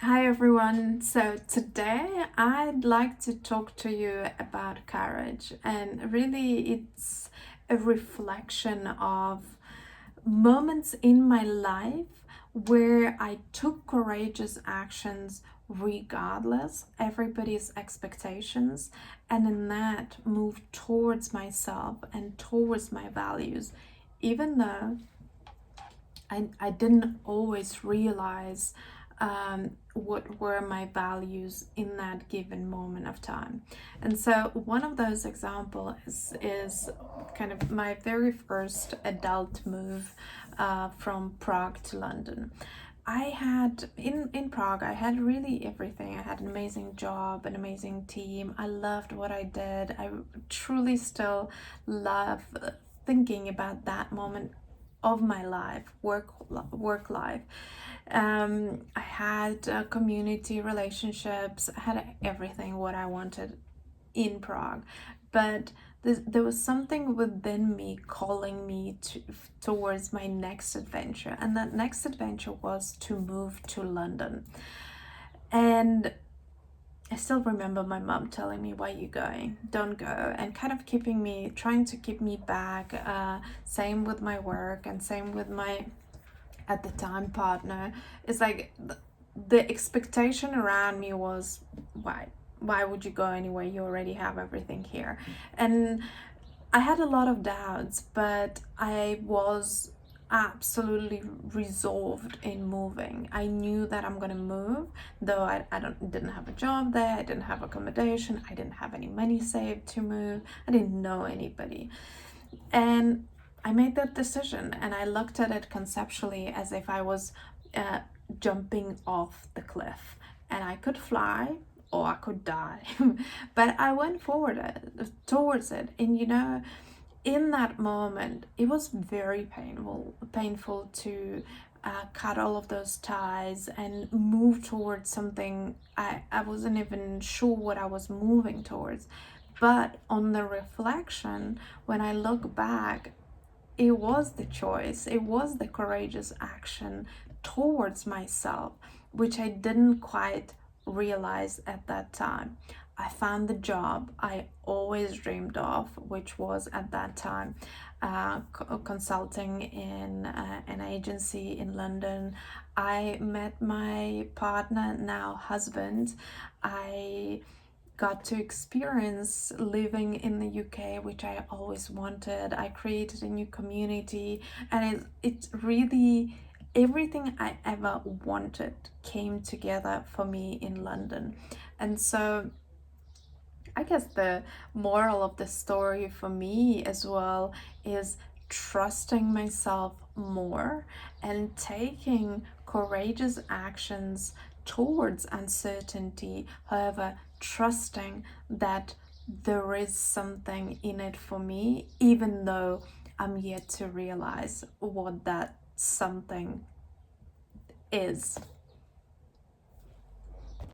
Hi everyone. So today I'd like to talk to you about courage, and really it's a reflection of moments in my life where I took courageous actions regardless everybody's expectations, and in that moved towards myself and towards my values, even though I didn't always realize what were my values in that given moment of time. And so one of those examples is kind of my very first adult move from Prague to London. I had in Prague, I had really everything. I had an amazing job, an amazing team. I loved what I did. I truly still love thinking about that moment of my life, work life. I had community relationships. I had everything what I wanted in Prague, but there was something within me calling me towards my next adventure, and that next adventure was to move to London. And I still remember my mom telling me, "Why are you going? Don't go," and kind of trying to keep me back. Same with my work, and same with my at the time partner. It's like the expectation around me was, why would you go anyway? You already have everything here. And I had a lot of doubts, but I was absolutely resolved in moving. I knew that I'm gonna move, though I didn't have a job there, I didn't have accommodation, I didn't have any money saved to move, I didn't know anybody. And I made that decision, and I looked at it conceptually as if I was uh, jumping off the cliff, and I could fly or I could die. But I went towards it, and in that moment, it was very painful to cut all of those ties and move towards something I wasn't even sure what I was moving towards. But on the reflection, when I look back, it was the choice, it was the courageous action towards myself, which I didn't quite realize at that time. I found the job I always dreamed of, which was at that time consulting in an agency in London. I met my partner, now husband. I got to experience living in the UK, which I always wanted. I created a new community, and it's really everything I ever wanted came together for me in London. And so I guess the moral of the story for me as well is trusting myself more and taking courageous actions towards uncertainty. However, trusting that there is something in it for me, even though I'm yet to realize what that something is.